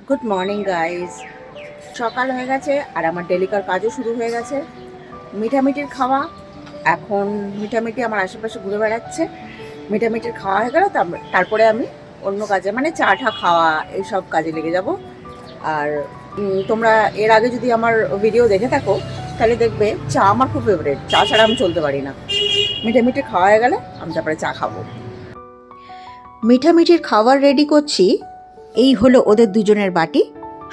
Good morning guys. সকাল হয়ে গেছে আর আমার ডেলিকার কাজও শুরু হয়ে গেছে। মিঠামিঠির খাওয়া, এখন মিঠামিঠি আমার আশেপাশে ঘুরে বেড়াচ্ছে। মিঠামিঠির খাওয়া হয়ে গেল, তারপরে আমি অন্য কাজে মানে চা টা খাওয়া এইসব কাজে লেগে যাব। আর তোমরা এর আগে যদি আমার ভিডিও দেখে থাকো তাহলে দেখবে চা আমার খুব ফেভারিট। চা ছাড়া আমি চলতে পারি না। মিঠামিঠি খাওয়া হয়ে গেলে আমি তারপরে চা খাবো। মিঠামিঠির খাবার রেডি করছি। এই হলো ওদের দুজনের বাটি।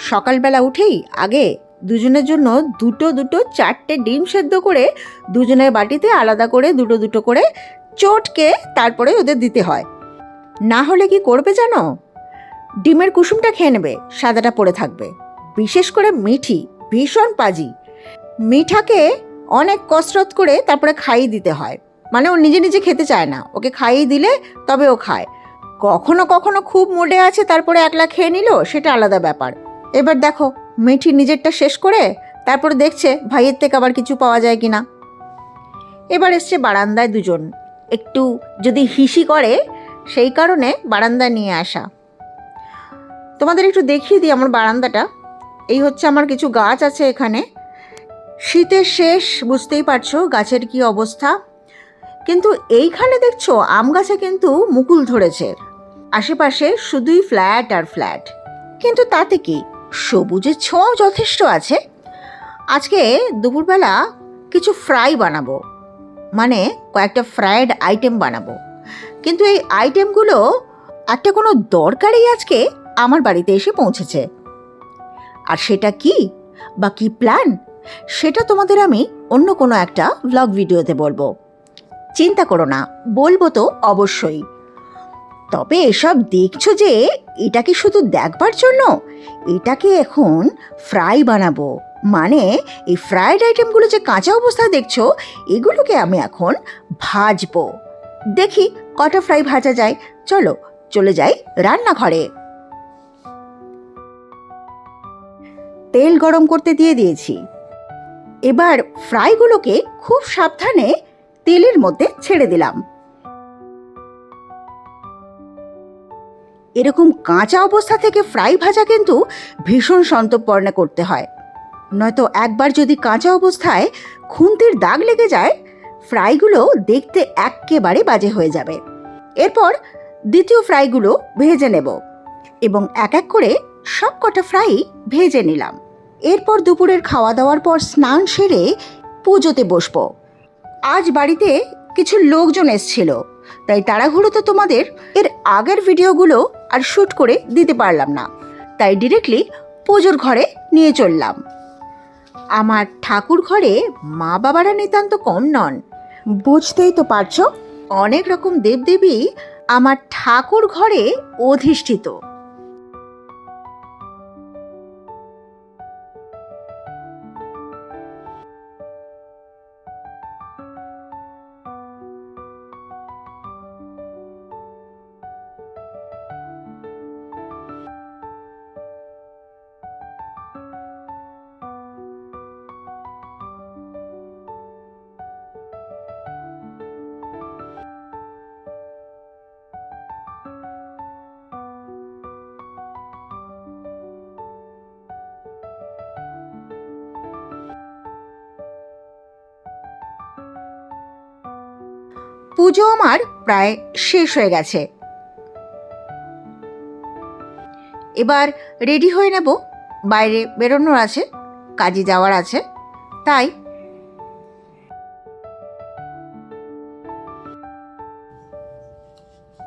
সকালবেলা উঠেই আগে দুজনের জন্য দুটো দুটো চারটে ডিম সেদ্ধ করে দুজনের বাটিতে আলাদা করে দুটো দুটো করে চটকে তারপরে ওদের দিতে হয়। না হলে কি করবে জানো, ডিমের কুসুমটা খেয়ে নেবে, সাদাটা পড়ে থাকবে। বিশেষ করে মিঠি ভীষণ পাজি। মিঠাকে অনেক কসরত করে তারপরে খাইয়ে দিতে হয়, মানে ও নিজে নিজে খেতে চায় না, ওকে খাইয়ে দিলে তবে ও খায়। কখনো কখনো খুব মুডে আছে তারপরে একলা খেয়ে নিল, সেটা আলাদা ব্যাপার। এবার দেখো মিঠি নিজেরটা শেষ করে তারপরে দেখছে ভাইয়ের থেকে আবার কিছু পাওয়া যায় কিনা। এবার এসছে বারান্দায় দুজন, একটু যদি হিসি করে সেই কারণে বারান্দায় নিয়ে আসা। তোমাদের একটু দেখিয়ে দিই আমার বারান্দাটা। এই হচ্ছে আমার কিছু গাছ আছে এখানে। শীতের শেষ, বুঝতেই পারছো গাছের কি অবস্থা। কিন্তু এইখানে দেখছো আম গাছে কিন্তু মুকুল ধরেছে। আশেপাশে শুধুই ফ্ল্যাট আর ফ্ল্যাট, কিন্তু তাতে কি, সবুজের ছোঁয়াও যথেষ্ট আছে। আজকে দুপুরবেলা কিছু ফ্রাই বানাবো, মানে কয়েকটা ফ্রাইড আইটেম বানাবো। কিন্তু এই আইটেমগুলো একটা কোনো দরকারেই আজকে আমার বাড়িতে এসে পৌঁছেছে। আর সেটা কি বা কি প্ল্যান, সেটা তোমাদের আমি অন্য কোনো একটা ভ্লগ ভিডিওতে বলবো। চিন্তা করো না, বলবো তো অবশ্যই। তবে এসব দেখছো যে এটা কি শুধু দেখবার জন্য? এটাকে এখন ফ্রাই বানাবো, মানে এই ফ্রাইড আইটেমগুলো যে কাঁচা অবস্থায় দেখছো এগুলোকে আমি এখন ভাজবো। দেখি কটা ফ্রাই ভাজা যায়। চলো চলে যাই রান্নাঘরে। তেল গরম করতে দিয়ে দিয়েছি। এবার ফ্রাইগুলোকে খুব সাবধানে তেলের মধ্যে ছেড়ে দিলাম। এরকম কাঁচা অবস্থা থেকে ফ্রাই ভাজা কিন্তু ভীষণ সন্তর্পণে করতে হয়, নয়তো একবার যদি কাঁচা অবস্থায় খুন্তির দাগ লেগে যায় ফ্রাইগুলো দেখতে একেবারে বাজে হয়ে যাবে। এরপর দ্বিতীয় ফ্রাইগুলো ভেজে নেব এবং এক এক করে সব কটা ফ্রাই ভেজে নিলাম। এরপর দুপুরের খাওয়া দাওয়ার পর স্নান সেরে পুজোতে বসবো। আজ বাড়িতে কিছু লোকজন এসেছিল, তাই তাড়াহুড়োতে তোমাদের এর আগের ভিডিওগুলো আর শ্যুট করে দিতে পারলাম না, তাই ডিরেক্টলি পুজোর ঘরে নিয়ে চললাম। আমার ঠাকুর ঘরে মা বাবারা নিতান্ত কম নন, বুঝতেই তো পারছো অনেক রকম দেবদেবী আমার ঠাকুর ঘরে অধিষ্ঠিত। পুজো আমার প্রায় শেষ হয়ে গেছে। এবার রেডি হয়ে নেব, বাইরে বেরোনোর আছে, কাজে যাওয়ার আছে। তাই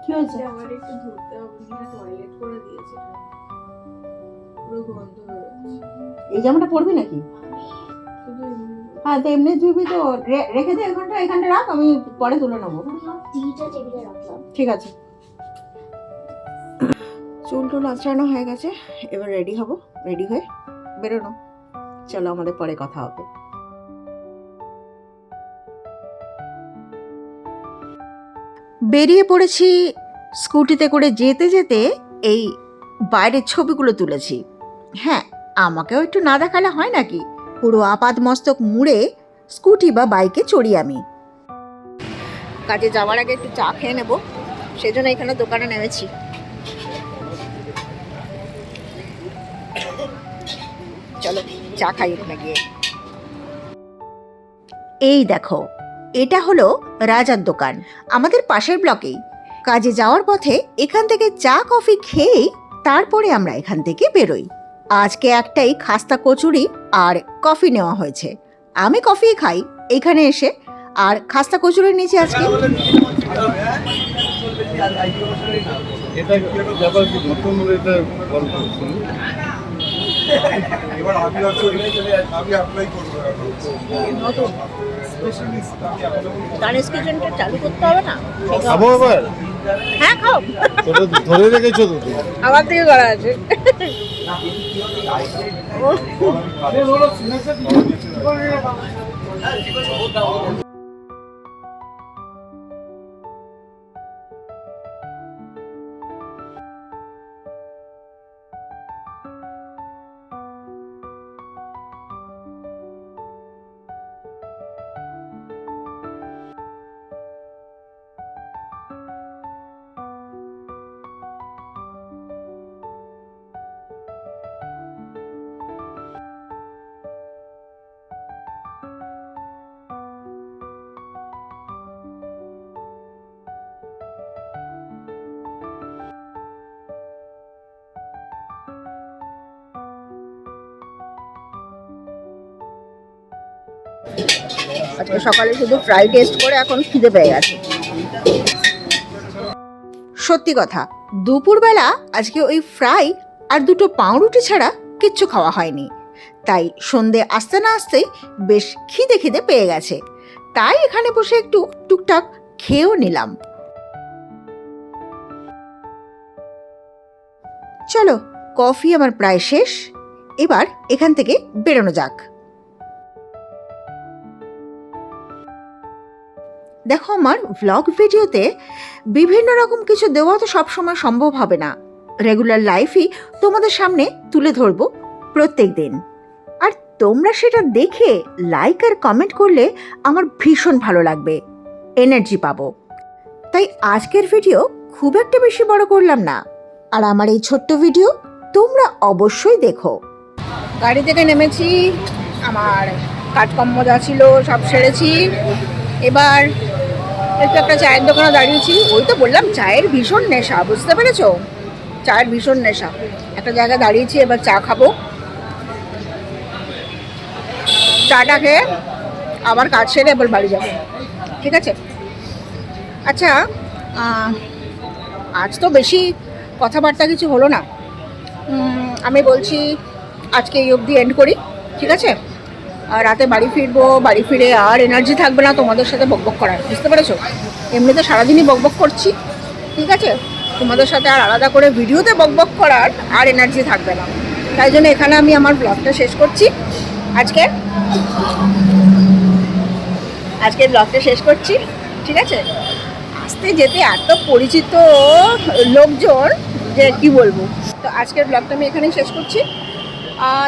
কি হয়েছে? আমার একটু ধরতে হবে, টয়লেট করে দিয়েছে, পুরো গন্ধ বেরোচ্ছে। এই জামাটা পরবি নাকি? হ্যাঁ, তো এমনি ধুবি তো, রেখে দে এখানটা রাখ, আমি পরে তুলে নেবো। ঠিক আছে। চুল টুল আঁচড়ানো হয়ে গেছে, এবার রেডি হব, রেডি হয়ে বেরোনো। চলো আমাদের পরে কথা হবে। বেরিয়ে পড়েছি। স্কুটিতে করে যেতে যেতে এই বাইরের ছবিগুলো তুলেছি। হ্যাঁ, আমাকেও একটু না দেখালে হয় নাকি? পুরো আপাদ মস্তক মুড়ে স্কুটি বা বাইকে চড়ি আমি। কাজে যাওয়ার আগে একটু চা খেয়ে নেব, সেজন্য এখানে দোকানে নেমেছি। চা খাই ওখানে গিয়ে। এই দেখো, এটা হলো রাজার দোকান, আমাদের পাশের ব্লকেই। কাজে যাওয়ার পথে এখান থেকে চা কফি খেয়েই তারপরে আমরা এখান থেকে বেরোই। আজকে একটাই খাস্তা কচুরি আর কফি নেওয়া হয়েছে। আমি কফি খাই এখানে এসে, আর খাস্তা কচুরির নিচে আজকে এটা ব্যাপার কি নতুন এটা গল্প শুনুন। এবার আমি অ্যাপ্লাই করব নতুন দানেশ কিচেনটা চালু করতে হবে না? খাবো এবার? হ্যাঁ খাও, তোরা ধরে রেখেছো তো তুমি। আমার থেকে করা আছে। আজকে সকালে শুধু ফ্রাই টেস্ট করে এখন খিদে পেয়ে গেছে। সত্যি কথা, দুপুরবেলা আজকে ওই ফ্রাই আর দুটো পাউরুটি ছাড়া কিচ্ছু খাওয়া হয়নি। তাই সন্ধে আসতে না আসতেই বেশ খিদে খিদে পেয়ে গেছে। তাই এখানে বসে একটু টুকটাক খেয়েও নিলাম। চলো, কফি আমার প্রায় শেষ, এবার এখান থেকে বেরোনো যাক। দেখো, আমার ভ্লগ ভিডিওতে বিভিন্ন রকম কিছু দেওয়া তো সবসময় সম্ভব হবে না। রেগুলার লাইফই তোমাদের সামনে তুলে ধরবো প্রত্যেক দিন, আর তোমরা সেটা দেখে লাইক আর কমেন্ট করলে আমার ভীষণ ভালো লাগবে, এনার্জি পাবো। তাই আজকের ভিডিও খুব একটা বেশি বড় করলাম না, আর আমার এই ছোট্ট ভিডিও তোমরা অবশ্যই দেখো। গাড়ি থেকে নেমেছি, আমার কাজকর্ম যা ছিল সব সেরেছি। এবার একটু একটা চায়ের দোকানে দাঁড়িয়েছি। ওই তো বললাম চায়ের ভীষণ নেশা, বুঝতে পেরেছো? চায়ের ভীষণ নেশা। একটা জায়গায় দাঁড়িয়েছি, এবার চা খাবো। চাটা খেয়ে আবার কাজ সেরে এবার বাড়ি যাবো, ঠিক আছে? আচ্ছা, আজ তো বেশি কথাবার্তা কিছু হলো না। আমি বলছি আজকে এই অবধি এন্ড করি, ঠিক আছে? আর রাতে বাড়ি ফিরবো, বাড়ি ফিরে আর এনার্জি থাকবে না তোমাদের সাথে বকবক করার, বুঝতে পেরেছো? এমনিতে সারাদিনই বকবক করছি, ঠিক আছে? তোমাদের সাথে আর আলাদা করে ভিডিওতে বকবক করার আর এনার্জি থাকবে না। তাই জন্য এখানে আমি আমার ব্লগটা শেষ করছি। আজকে ব্লগটা শেষ করছি, ঠিক আছে? আসতে যেতে এত পরিচিত লোকজন যে কি বলবো। তো আজকের ব্লগটা আমি এখানেই শেষ করছি।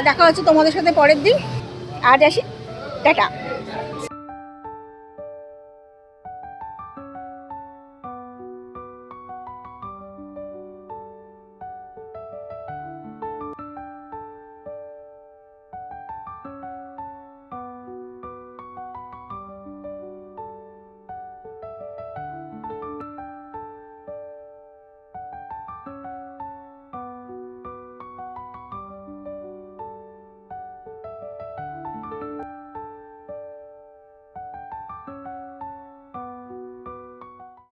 দেখা হচ্ছে তোমাদের সাথে পরের দিন। আজ আসি, টাটা।